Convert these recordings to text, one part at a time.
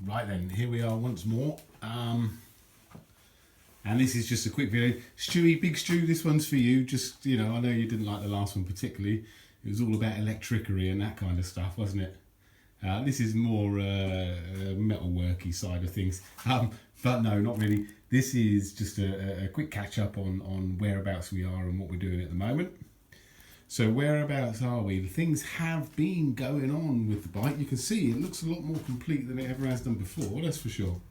Right then, here we are once more. And this is just a quick video. Stewie, Big Stew, this one's for you. Just, you know, I know you didn't like the last one particularly. It was all about electricery and that kind of stuff, wasn't it? This is more metalworky side of things. But no, not really. This is just a quick catch up on whereabouts we are and what we're doing at the moment. So whereabouts are we? Things have been going on with the bike. You can see it looks a lot more complete than it ever has done before, that's for sure.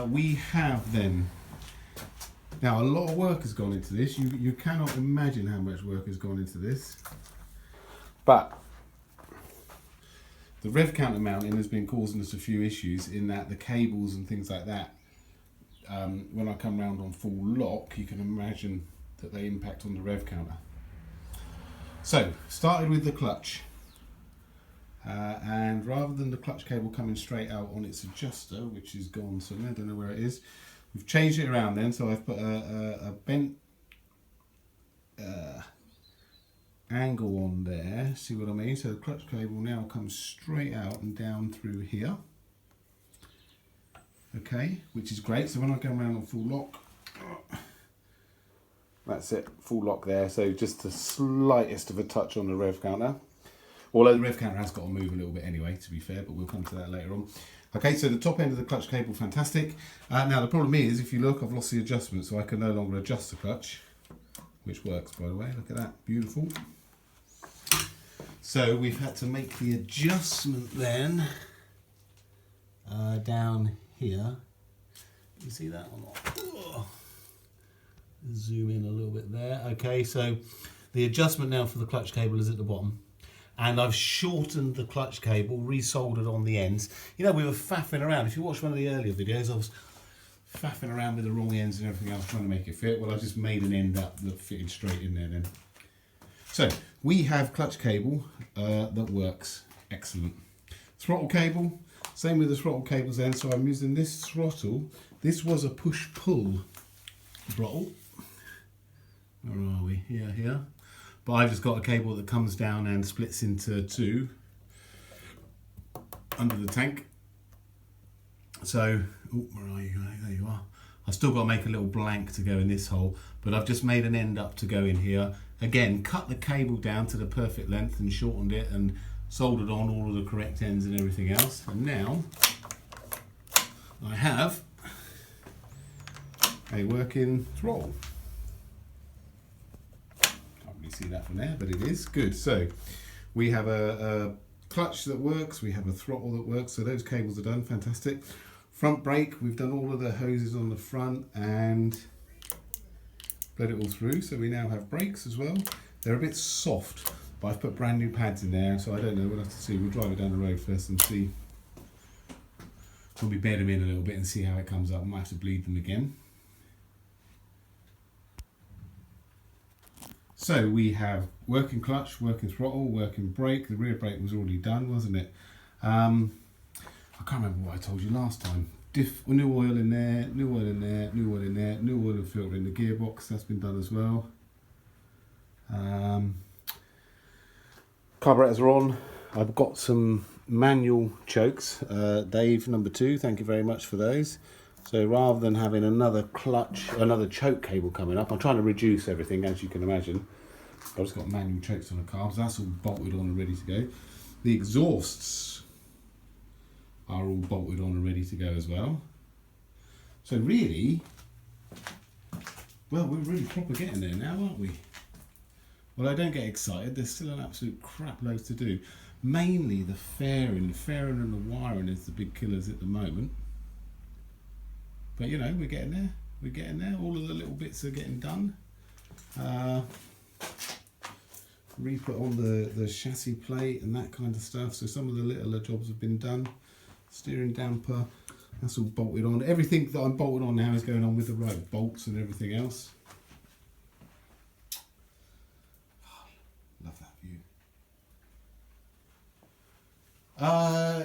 We have then, now a lot of work has gone into this. You cannot imagine how much work has gone into this. But the rev counter mounting has been causing us a few issues in that the cables and things like that, when I come round on full lock, you can imagine that they impact on the rev counter. So, started with the clutch, and rather than the clutch cable coming straight out on its adjuster, which is gone somewhere, I don't know where it is, we've changed it around then, so I've put a bent angle on there, see what I mean? So the clutch cable now comes straight out and down through here, okay, which is great. So when I go around on full lock, that's it, full lock there. So just the slightest of a touch on the rev counter. Although the rev counter has got to move a little bit anyway, to be fair, but we'll come to that later on. Okay, so the top end of the clutch cable, fantastic. Now the problem is, if you look, I've lost the adjustment, so I can no longer adjust the clutch, which works, by the way. Look at that, beautiful. So we've had to make the adjustment then down here. You see that or not? Oh. Zoom in a little bit there. Okay, so the adjustment now for the clutch cable is at the bottom, and I've shortened the clutch cable, resoldered on the ends. You know, we were faffing around. If you watch one of the earlier videos, I was faffing around with the wrong ends and everything else trying to make it fit. Well, I just made an end up that fitted straight in there then. So we have clutch cable that works excellent. Throttle cable, same with the throttle cables then. So I'm using this throttle. This was a push-pull throttle. Where are we? Here. But I've just got a cable that comes down and splits into two under the tank. So, where are you? There you are. I've still got to make a little blank to go in this hole, but I've just made an end up to go in here. Again, cut the cable down to the perfect length and shortened it and soldered on all of the correct ends and everything else. And now I have a working throttle. See that from there, but it is good. So we have a clutch that works, we have a throttle that works, so those cables are done, fantastic. Front brake, we've done all of the hoses on the front and bled it all through, so we now have brakes as well. They're a bit soft, but I've put brand new pads in there, so I don't know, we'll have to see. We'll drive it down the road first and see. We'll be bed them in a little bit and see how it comes up. I might have to bleed them again. So we have working clutch, working throttle, working brake. The rear brake was already done, wasn't it? I can't remember what I told you last time. New oil in there, new oil in there, new oil in there, new oil and filter in the gearbox. That's been done as well. Carburetors are on. I've got some manual chokes. Dave, number 2, thank you very much for those. So rather than having another choke cable coming up, I'm trying to reduce everything, as you can imagine. I've just got manual chokes on the car, so that's all bolted on and ready to go. The exhausts are all bolted on and ready to go as well. So really, well, we're really proper getting there now, aren't we? Well, I don't get excited. There's still an absolute crap load to do. Mainly the fairing. The fairing and the wiring is the big killers at the moment. But you know, we're getting there. We're getting there. All of the little bits are getting done. Re-put on the chassis plate and that kind of stuff. So some of the littler jobs have been done. Steering damper, that's all bolted on. Everything that I'm bolted on now is going on with the right bolts and everything else. Love that view.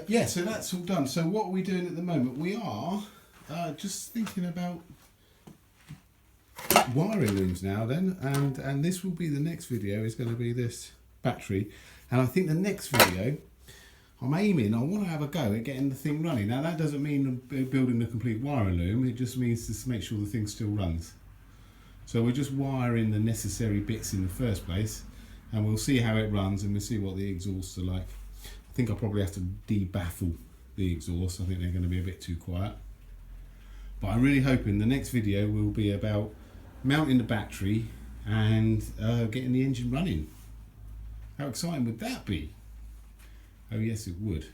Yeah, so that's all done. So what are we doing at the moment? We are just thinking about wiring looms now then, and this will be the next video. Is going to be this battery, and I think the next video I'm aiming, I want to have a go at getting the thing running. Now that doesn't mean building the complete wire loom, it just means to make sure the thing still runs. So we're just wiring the necessary bits in the first place, and we'll see how it runs and we'll see what the exhausts are like. I think I'll probably have to debaffle the exhausts. I think they're going to be a bit too quiet. But I'm really hoping the next video will be about mounting the battery and getting the engine running. How exciting would that be? Oh yes, it would.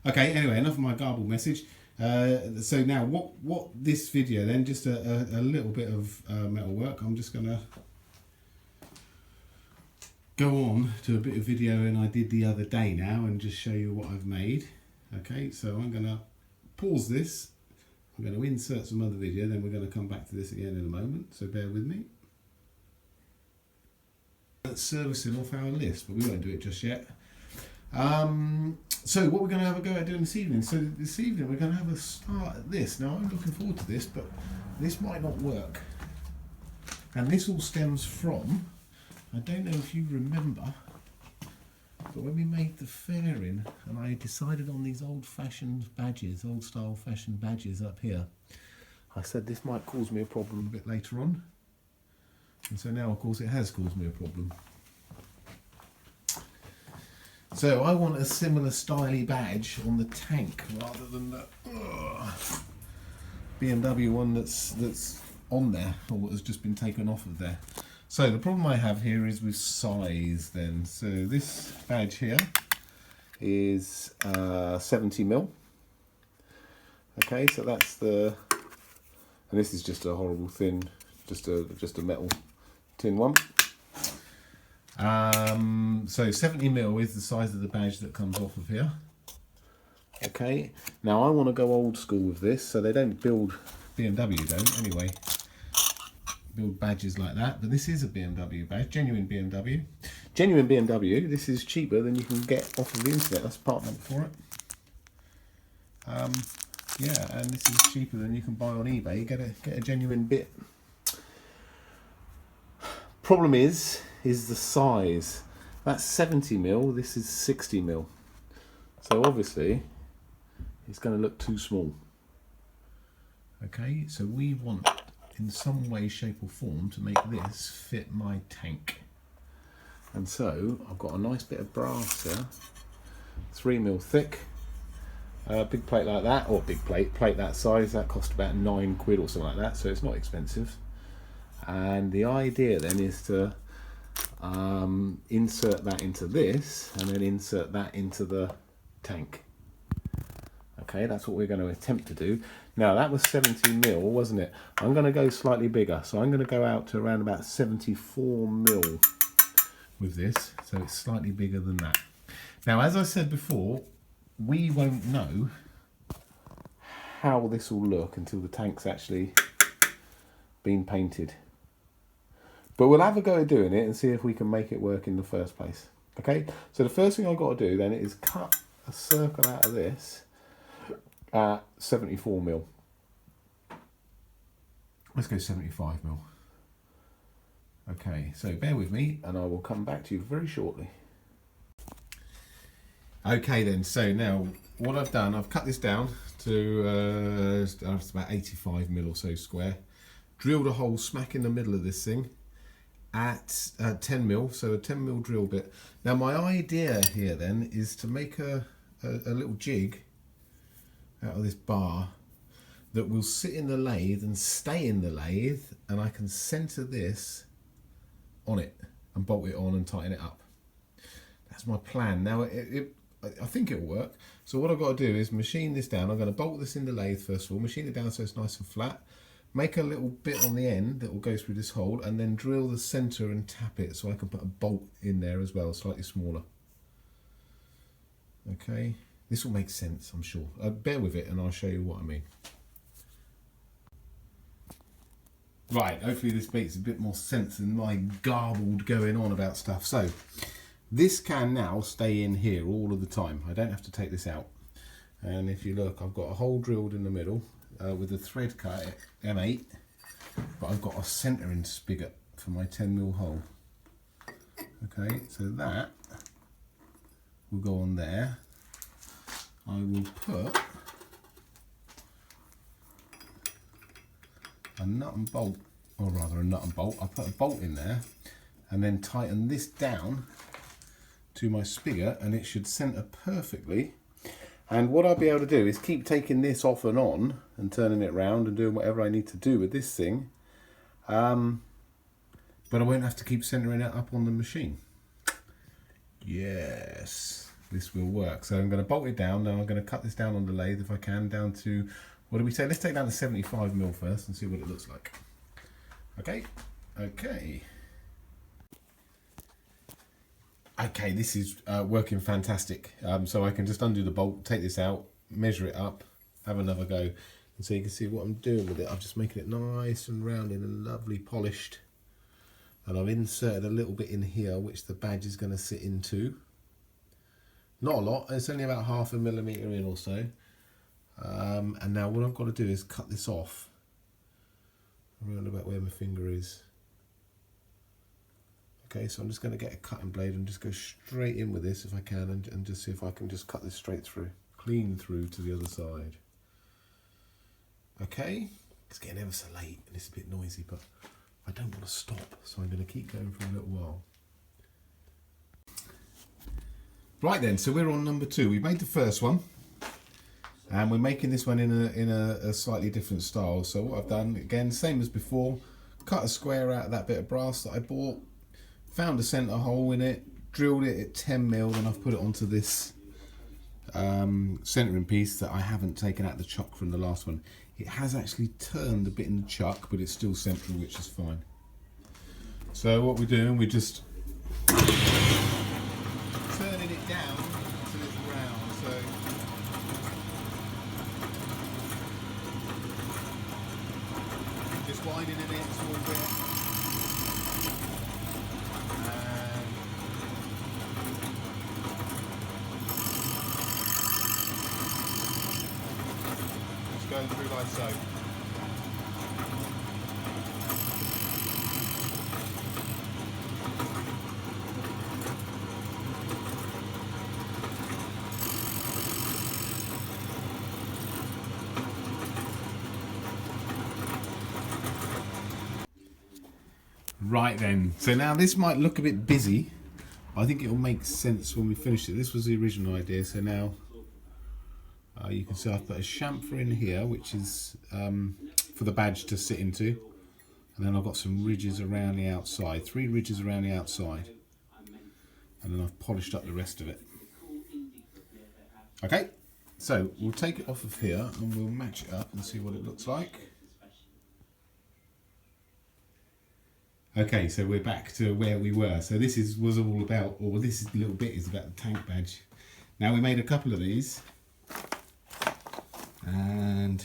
Okay, anyway, enough of my garbled message. So now what this video then, just a little bit of metal work. I'm just gonna go on to a bit of video and I did the other day now and just show you what I've made. Okay, so I'm gonna pause this. I'm going to insert some other video, then we're going to come back to this again in a moment, so bear with me. That's servicing off our list, but we won't do it just yet. So what we're going to have a go at doing this evening. So this evening we're going to have a start at this. Now I'm looking forward to this, but this might not work. And this all stems from, I don't know if you remember, but when we made the fairing and I decided on these old-fashioned badges, old-style fashioned badges up here, I said this might cause me a problem a bit later on. And so now, of course, it has caused me a problem. So I want a similar styly badge on the tank rather than the BMW one that's on there, or what has just been taken off of there. So the problem I have here is with size then. So this badge here is 70mm. Okay, so that's the, and this is just a horrible thin, just a metal tin one. So 70mm is the size of the badge that comes off of here. Okay, now I want to go old school with this, so they don't build, BMW don't anyway, build badges like that, but this is a BMW badge, genuine BMW. Genuine BMW, this is cheaper than you can get off of the internet, that's part number for it. Yeah, and this is cheaper than you can buy on eBay, get a genuine bit. Problem is the size. That's 70mm, this is 60mm. So obviously, it's going to look too small. Okay, so we want, in some way, shape or form, to make this fit my tank. And so, I've got a nice bit of brass here, 3mm thick, big plate like that, or big plate that size, that cost about £9 or something like that, so it's not expensive. And the idea then is to insert that into this, and then insert that into the tank. Okay, that's what we're going to attempt to do. Now that was 70mm, wasn't it? I'm going to go slightly bigger, so I'm going to go out to around about 74mm with this, so it's slightly bigger than that. Now, as I said before, we won't know how this will look until the tank's actually been painted. But we'll have a go at doing it and see if we can make it work in the first place. Okay, so the first thing I've got to do then is cut a circle out of this at 74mm. Let's go 75mm. Okay, so bear with me and I will come back to you very shortly. Okay then, so now what I've done, I've cut this down to it's about 85mm or so square. Drilled a hole smack in the middle of this thing at 10mm, so a 10mm drill bit. Now my idea here then is to make a little jig out of this bar that will sit in the lathe and stay in the lathe, and I can center this on it and bolt it on and tighten it up. That's my plan. Now I think it'll work. So what I've got to do is machine this down. I'm going to bolt this in the lathe first of all, machine it down so it's nice and flat, make a little bit on the end that will go through this hole, and then drill the center and tap it so I can put a bolt in there as well, slightly smaller. Okay, this will make sense, I'm sure. Bear with it and I'll show you what I mean. Right, hopefully this makes a bit more sense than my garbled going on about stuff. So, this can now stay in here all of the time. I don't have to take this out. And if you look, I've got a hole drilled in the middle with a thread cut at M8, but I've got a centering spigot for my 10mm hole. Okay, so that will go on there. I will put a nut and bolt, or rather a nut and bolt. I'll put a bolt in there and then tighten this down to my spigot, and it should centre perfectly. And what I'll be able to do is keep taking this off and on and turning it round and doing whatever I need to do with this thing. But I won't have to keep centering it up on the machine. Yes, this will work. So I'm going to bolt it down. Now I'm going to cut this down on the lathe if I can, down to, what do we say? Let's take down to 75mm first and see what it looks like. Okay, okay. Okay, this is working fantastic. So I can just undo the bolt, take this out, measure it up, have another go. And so you can see what I'm doing with it. I'm just making it nice and rounded and lovely polished. And I've inserted a little bit in here, which the badge is going to sit into. Not a lot, it's only about 0.5 millimetre in or so. And now what I've got to do is cut this off around about where my finger is. Okay, so I'm just going to get a cutting blade and just go straight in with this if I can, and just see if I can just cut this straight through, clean through to the other side. Okay, it's getting ever so late and it's a bit noisy, but I don't want to stop, so I'm going to keep going for a little while. Right then, so we're on number 2. We made the first one, and we're making this one in a slightly different style. So what I've done, again, same as before, cut a square out of that bit of brass that I bought, found a centre hole in it, drilled it at 10mm, and I've put it onto this centering piece that I haven't taken out the chuck from the last one. It has actually turned a bit in the chuck, but it's still central, which is fine. So what we're doing, we're just turning it down until it's round. So just widening it a small bit. Going through like so. Right then, so now this might look a bit busy. I think it will make sense when we finish it. This was the original idea, so now you can see I've put a chamfer in here, which is for the badge to sit into, and then I've got some ridges around the outside, 3 ridges around the outside, and then I've polished up the rest of it. Okay, so we'll take it off of here and we'll match it up and see what it looks like. Okay, so we're back to where we were. So this was all about, or this little bit is about the tank badge. Now we made a couple of these. And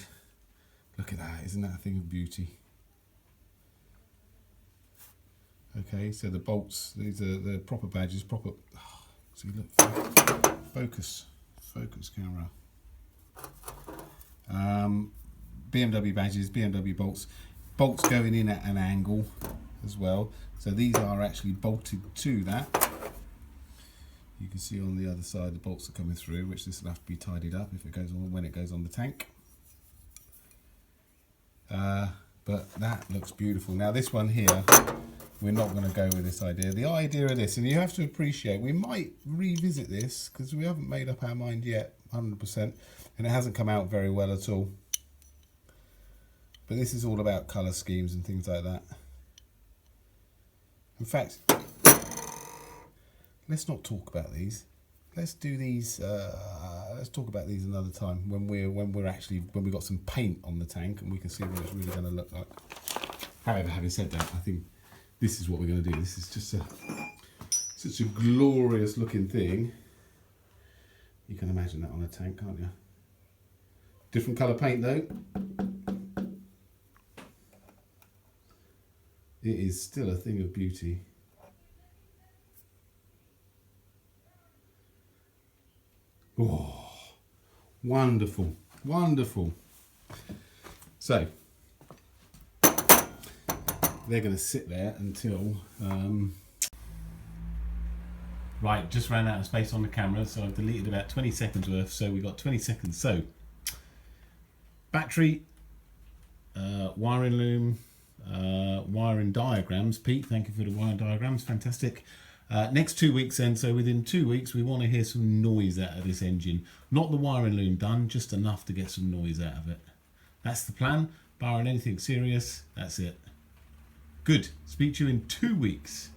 look at that, isn't that a thing of beauty? Okay, so the bolts, these are the proper badges, proper, oh, see look, focus camera. BMW badges, BMW bolts going in at an angle as well. So these are actually bolted to that. You can see on the other side the bolts are coming through, which this will have to be tidied up if it goes on, when it goes on the tank. But that looks beautiful. Now this one here, we're not going to go with this idea. The idea of this, and you have to appreciate, we might revisit this because we haven't made up our mind yet 100%, and it hasn't come out very well at all. But this is all about colour schemes and things like that. In fact, let's not talk about these. Let's do these. Let's talk about these another time when we've got some paint on the tank and we can see what it's really going to look like. However, having said that, I think this is what we're going to do. This is just such a glorious looking thing. You can imagine that on a tank, can't you? Different colour paint though. It is still a thing of beauty. Oh, wonderful, wonderful. So, they're going to sit there until Right, just ran out of space on the camera, so I've deleted about 20 seconds worth, so we've got 20 seconds. So, battery, wiring loom, wiring diagrams. Pete, thank you for the wiring diagrams, fantastic. Next 2 weeks then, so within 2 weeks we want to hear some noise out of this engine. Not the wiring loom done, just enough to get some noise out of it. That's the plan, barring anything serious, that's it. Good, speak to you in 2 weeks.